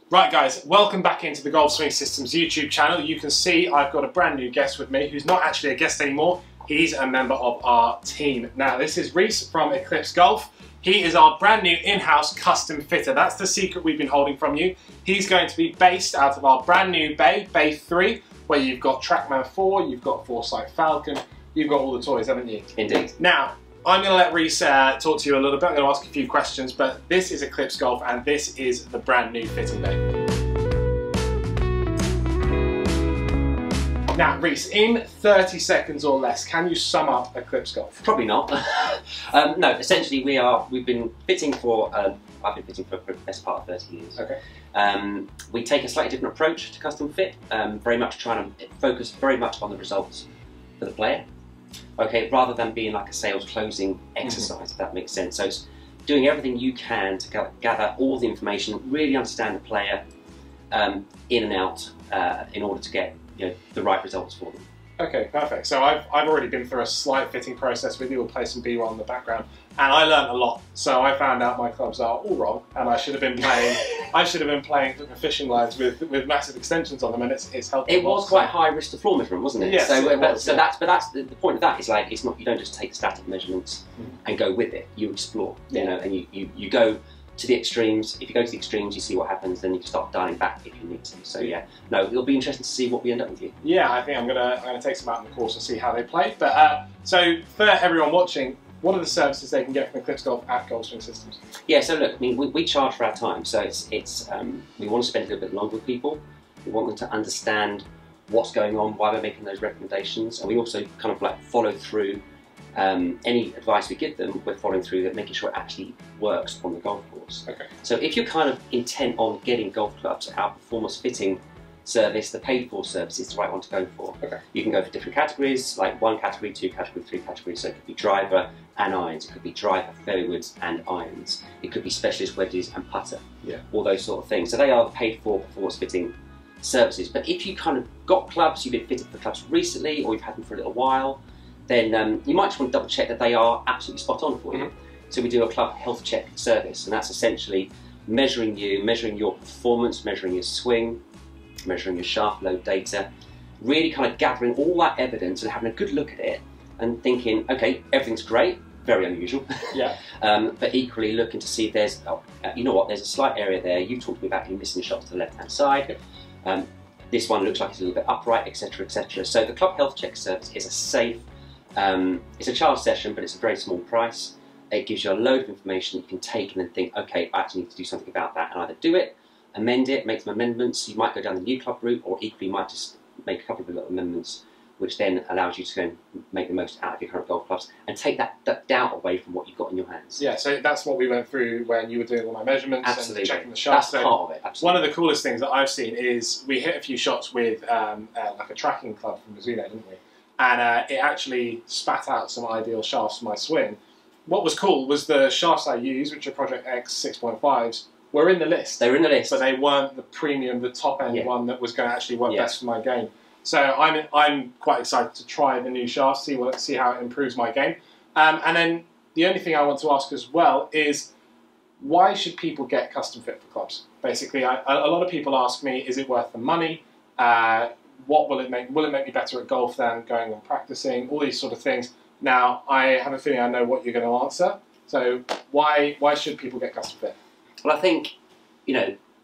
Right guys, welcome back into the Golf Swing Systems YouTube channel. You can see I've got a brand new guest with me who's not actually a guest anymore. He's a member of our team. Now this is Reese from Eclipse Golf. He is our brand new in-house custom fitter. That's the secret we've been holding from you. He's going to be based out of our brand new bay, Bay 3, where you've got TrackMan 4, you've got Foresight Falcon, you've got all the toys, haven't you? Indeed. Now, I'm going to let Reese talk to you a little bit. I'm going to ask a few questions, but this is Eclipse Golf and this is the brand new fitting bay. Now, Reese, in 30 seconds or less, can you sum up Eclipse Golf? Probably not. No, essentially we've been fitting for, I've been fitting for the best part of 30 years. Okay. We take a slightly different approach to custom fit, very much trying to focus very much on the results for the player. Okay, rather than being like a sales closing exercise, if that makes sense. So it's doing everything you can to gather all the information, really understand the player in and out in order to get the right results for them. Okay, perfect. So I've already been through a slight fitting process with you. We'll play some B-roll in the background, and I learned a lot. So I found out my clubs are all wrong, and I should have been playing. I should have been playing fishing lines with massive extensions on them, and it's helped. It was quite high risk to floor measurement, wasn't it? Yes, that's the point of that is like it's not, you don't just take static measurements and go with it. You explore, you know, and you go to the extremes. If you go to the extremes, you see what happens, then you can start dialing back if you need to. So yeah, no, it'll be interesting to see what we end up with here. Yeah, I think I'm gonna take some out in the course and see how they play. But so for everyone watching, what are the services they can get from Eclipse Golf at Golf Swing Systems? Yeah, so look, I mean, we charge for our time, so we want to spend a little bit longer with people. We want them to understand what's going on, why we're making those recommendations, and we also kind of like follow through. Any advice we give them, we're following through that, making sure it actually works on the golf course. Okay. So if you're kind of intent on getting golf clubs, our performance fitting service, the paid for service, is the right one to go for. Okay. You can go for different categories, like 1 category, 2 category, 3 categories. So it could be driver and irons, it could be driver, fairways and irons. It could be specialist wedges and putter. Yeah. All those sort of things. So they are the paid for performance fitting services. But if you kind of got clubs, you've been fitted for clubs recently, or you've had them for a little while, then you might just want to double check that they are absolutely spot on for you. So we do a club health check service, and that's essentially measuring you, measuring your performance, measuring your swing, measuring your shaft load data, really kind of gathering all that evidence and having a good look at it and thinking, okay, everything's great, very unusual. Yeah. But equally looking to see if there's, you know what, there's a slight area there. You talked to me about you missing a shot to the left-hand side. This one looks like it's a little bit upright, etc., etc. So the club health check service is a safe, it's a charge session, but it's a very small price. It gives you a load of information you can take and then think, okay, I actually need to do something about that, and either do it, amend it, make some amendments. You might go down the new club route, or equally you might just make a couple of little amendments, which then allows you to go and make the most out of your current golf clubs and take that doubt away from what you've got in your hands. Yeah, so that's what we went through when you were doing all my measurements. Absolutely. And checking the shots. That's part of it, One absolutely. of the coolest things that I've seen is we hit a few shots with like a tracking club from Mizuno, didn't we? And it actually spat out some ideal shafts for my swing. What was cool was the shafts I used, which are Project X 6.5s, were in the list. They were in the list. But they weren't the premium, the top end one that was going to actually work best for my game. So I'm quite excited to try the new shafts, see how it improves my game. And then the only thing I want to ask as well is, why should people get custom fit for clubs? Basically, a lot of people ask me, is it worth the money? What will it make? Will it make me better at golf than going and practicing? All these sort of things. Now, I have a feeling I know what you're going to answer. So why should people get custom fit? Well, I think,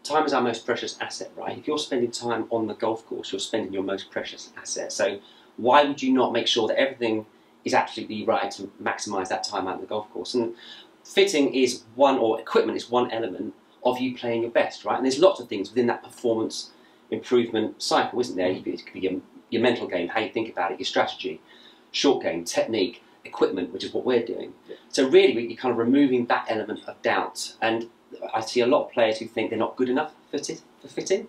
time is our most precious asset, right? If you're spending time on the golf course, you're spending your most precious asset. So why would you not make sure that everything is absolutely right to maximise that time out on the golf course? And fitting is equipment is one element of you playing your best, right? And there's lots of things within that performance improvement cycle, isn't there? It could be your mental game, how you think about it, your strategy, short game, technique, equipment, which is what we're doing. Yeah. So really, you're kind of removing that element of doubt. And I see a lot of players who think they're not good enough for fitting.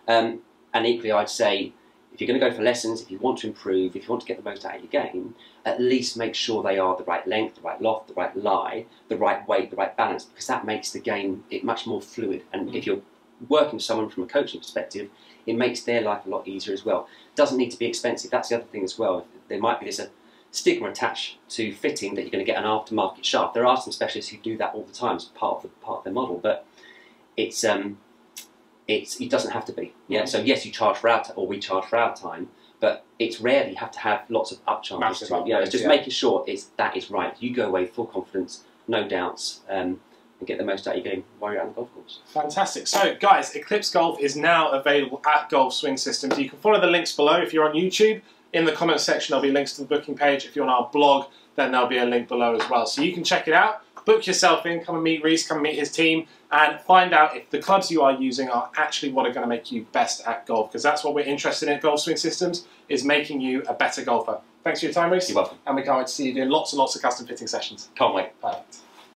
And equally, I'd say, if you're going to go for lessons, if you want to improve, if you want to get the most out of your game, at least make sure they are the right length, the right loft, the right lie, the right weight, the right balance, because that makes the game much more fluid. And if you're working with someone from a coaching perspective, it makes their life a lot easier as well. Doesn't need to be expensive. That's the other thing as well. There might be this stigma attached to fitting that you're going to get an aftermarket shaft. There are some specialists who do that all the time as part of their model, but it's it doesn't have to be. Yeah. So yes, you charge for our or we charge for our time, but it's rare you have to have lots of up charges. It's just making sure that is right. You go away full confidence, no doubts, and get the most out of your game while you're out on the golf course. Fantastic. So guys, Eclipse Golf is now available at Golf Swing Systems. You can follow the links below if you're on YouTube. In the comments section, there'll be links to the booking page. If you're on our blog, then there'll be a link below as well. So you can check it out, book yourself in, come and meet Reese, come and meet his team, and find out if the clubs you are using are actually what are going to make you best at golf, because that's what we're interested in at Golf Swing Systems, is making you a better golfer. Thanks for your time, Reese. You're welcome. And we can't wait to see you doing lots and lots of custom fitting sessions. Can't wait. Perfect.